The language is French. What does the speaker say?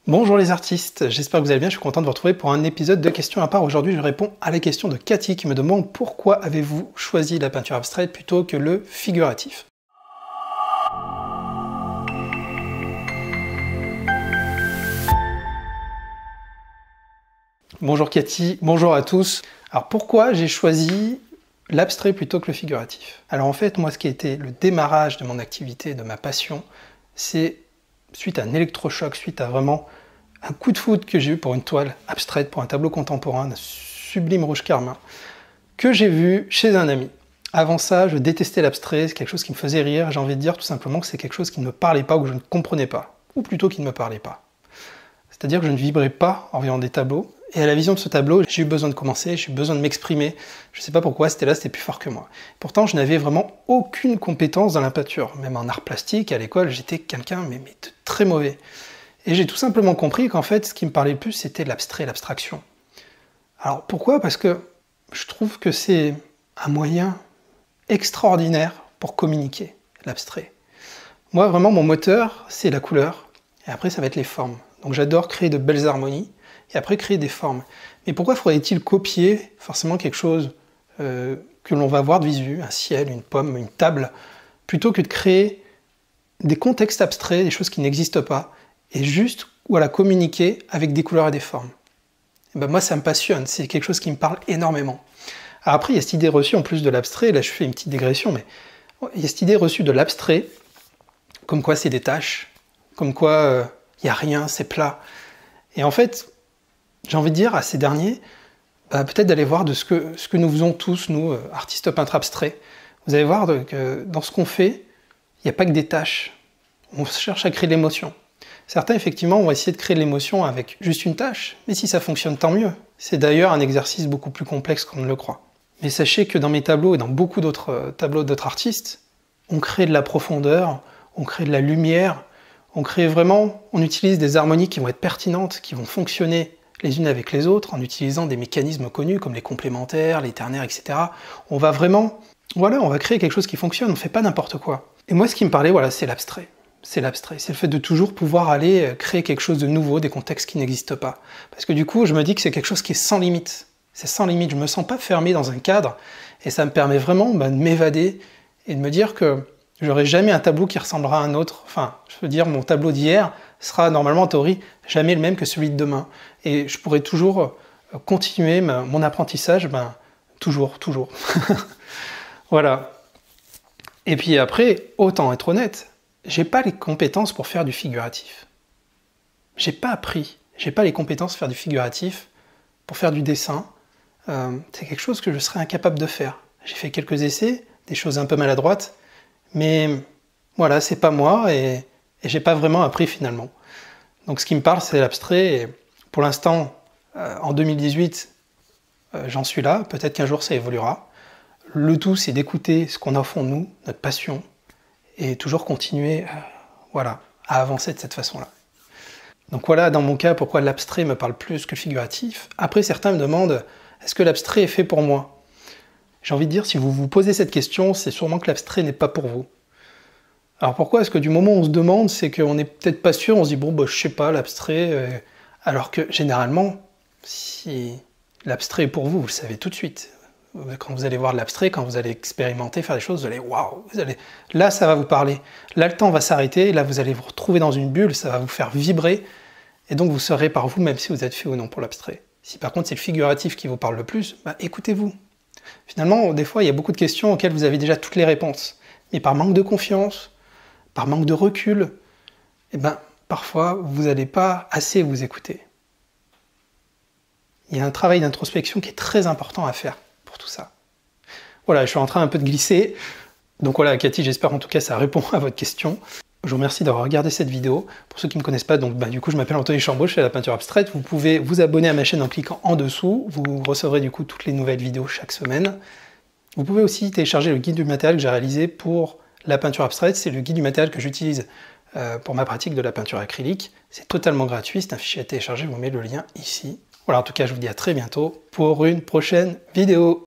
Bonjour les artistes, j'espère que vous allez bien, je suis content de vous retrouver pour un épisode de questions à part. Aujourd'hui je réponds à la question de Cathy qui me demande pourquoi avez-vous choisi la peinture abstraite plutôt que le figuratif. Bonjour Cathy, bonjour à tous. Alors pourquoi j'ai choisi l'abstrait plutôt que le figuratif? Alors en fait moi ce qui a été le démarrage de mon activité, de ma passion, c'est suite à un électrochoc, suite à vraiment un coup de foudre que j'ai eu pour une toile abstraite, pour un tableau contemporain, un sublime rouge carmin, que j'ai vu chez un ami. Avant ça, je détestais l'abstrait, c'est quelque chose qui me faisait rire, j'ai envie de dire tout simplement que c'est quelque chose qui ne me parlait pas ou que je ne comprenais pas, ou plutôt qui ne me parlait pas. C'est-à-dire que je ne vibrais pas en voyant des tableaux, et à la vision de ce tableau, j'ai eu besoin de commencer, j'ai eu besoin de m'exprimer, je ne sais pas pourquoi, c'était plus fort que moi. Pourtant, je n'avais vraiment aucune compétence dans la peinture, même en art plastique, à l'école, j'étais quelqu'un mais de très mauvais. Et j'ai tout simplement compris qu'en fait, ce qui me parlait le plus, c'était l'abstrait, l'abstraction. Alors pourquoi? Parce que je trouve que c'est un moyen extraordinaire pour communiquer, l'abstrait. Moi, vraiment, mon moteur, c'est la couleur, et après, ça va être les formes. Donc j'adore créer de belles harmonies, et après créer des formes. Mais pourquoi faudrait-il copier forcément quelque chose que l'on va voir de visu, un ciel, une pomme, une table, plutôt que de créer des contextes abstraits, des choses qui n'existent pas, et juste voilà, communiquer avec des couleurs et des formes. Et ben moi ça me passionne, c'est quelque chose qui me parle énormément. Alors après il y a cette idée reçue en plus de l'abstrait, là je fais une petite digression, mais il y a cette idée reçue de l'abstrait, comme quoi c'est des taches, comme quoi il n'y a rien, c'est plat. Et en fait, j'ai envie de dire à ces derniers, peut-être d'aller voir de ce que nous faisons tous, nous, artistes peintres abstraits. Vous allez voir que dans ce qu'on fait, il n'y a pas que des tâches. On cherche à créer de l'émotion. Certains, effectivement, vont essayer de créer de l'émotion avec juste une tâche, mais si ça fonctionne, tant mieux. C'est d'ailleurs un exercice beaucoup plus complexe qu'on ne le croit. Mais sachez que dans mes tableaux et dans beaucoup d'autres tableaux d'autres artistes, on crée de la profondeur, on crée de la lumière, on utilise des harmonies qui vont être pertinentes, qui vont fonctionner les unes avec les autres, en utilisant des mécanismes connus comme les complémentaires, les ternaires, etc. On va créer quelque chose qui fonctionne, on ne fait pas n'importe quoi. Et moi, ce qui me parlait, c'est l'abstrait. C'est l'abstrait, c'est le fait de toujours pouvoir aller créer quelque chose de nouveau, des contextes qui n'existent pas. Parce que du coup, je me dis que c'est quelque chose qui est sans limite. C'est sans limite, je me sens pas fermé dans un cadre, et ça me permet vraiment de m'évader, et de me dire que j'aurai jamais un tableau qui ressemblera à un autre. Enfin, je veux dire, mon tableau d'hier sera normalement en théorie jamais le même que celui de demain. Et je pourrai toujours continuer mon apprentissage, toujours. Voilà. Et puis après, autant être honnête, j'ai pas les compétences pour faire du figuratif. J'ai pas les compétences pour faire du figuratif, pour faire du dessin. C'est quelque chose que je serais incapable de faire. J'ai fait quelques essais, des choses un peu maladroites, mais voilà, c'est pas moi et j'ai pas vraiment appris finalement. Donc ce qui me parle, c'est l'abstrait, et pour l'instant, en 2018, j'en suis là, peut-être qu'un jour ça évoluera. Le tout, c'est d'écouter ce qu'on a au fond de nous, notre passion, et toujours continuer à avancer de cette façon-là. Donc voilà, dans mon cas, pourquoi l'abstrait me parle plus que le figuratif. Après, certains me demandent, est-ce que l'abstrait est fait pour moi? J'ai envie de dire, si vous vous posez cette question, c'est sûrement que l'abstrait n'est pas pour vous. Alors pourquoi? Est-ce que du moment où on se demande, c'est qu'on n'est peut-être pas sûr, on se dit, je sais pas, l'abstrait... Alors que généralement, si l'abstrait est pour vous, vous le savez tout de suite. Quand vous allez voir de l'abstrait, quand vous allez expérimenter, faire des choses, vous allez waouh, là ça va vous parler. Là le temps va s'arrêter, là vous allez vous retrouver dans une bulle, ça va vous faire vibrer, et donc vous saurez par vous même si vous êtes fait ou non pour l'abstrait. Si par contre c'est le figuratif qui vous parle le plus, écoutez-vous. Finalement, des fois il y a beaucoup de questions auxquelles vous avez déjà toutes les réponses, mais par manque de confiance, par manque de recul, parfois vous n'allez pas assez vous écouter. Il y a un travail d'introspection qui est très important à faire pour tout ça. Voilà, je suis en train un peu de glisser. Donc voilà, Cathy, j'espère en tout cas ça répond à votre question. Je vous remercie d'avoir regardé cette vidéo. Pour ceux qui ne me connaissent pas, du coup je m'appelle Anthony Chambaud, je fais la peinture abstraite. Vous pouvez vous abonner à ma chaîne en cliquant en dessous. Vous recevrez du coup toutes les nouvelles vidéos chaque semaine. Vous pouvez aussi télécharger le guide du matériel que j'ai réalisé pour la peinture abstraite. C'est le guide du matériel que j'utilise pour ma pratique de la peinture acrylique. C'est totalement gratuit, c'est un fichier à télécharger, je vous mets le lien ici. Voilà, en tout cas, je vous dis à très bientôt pour une prochaine vidéo.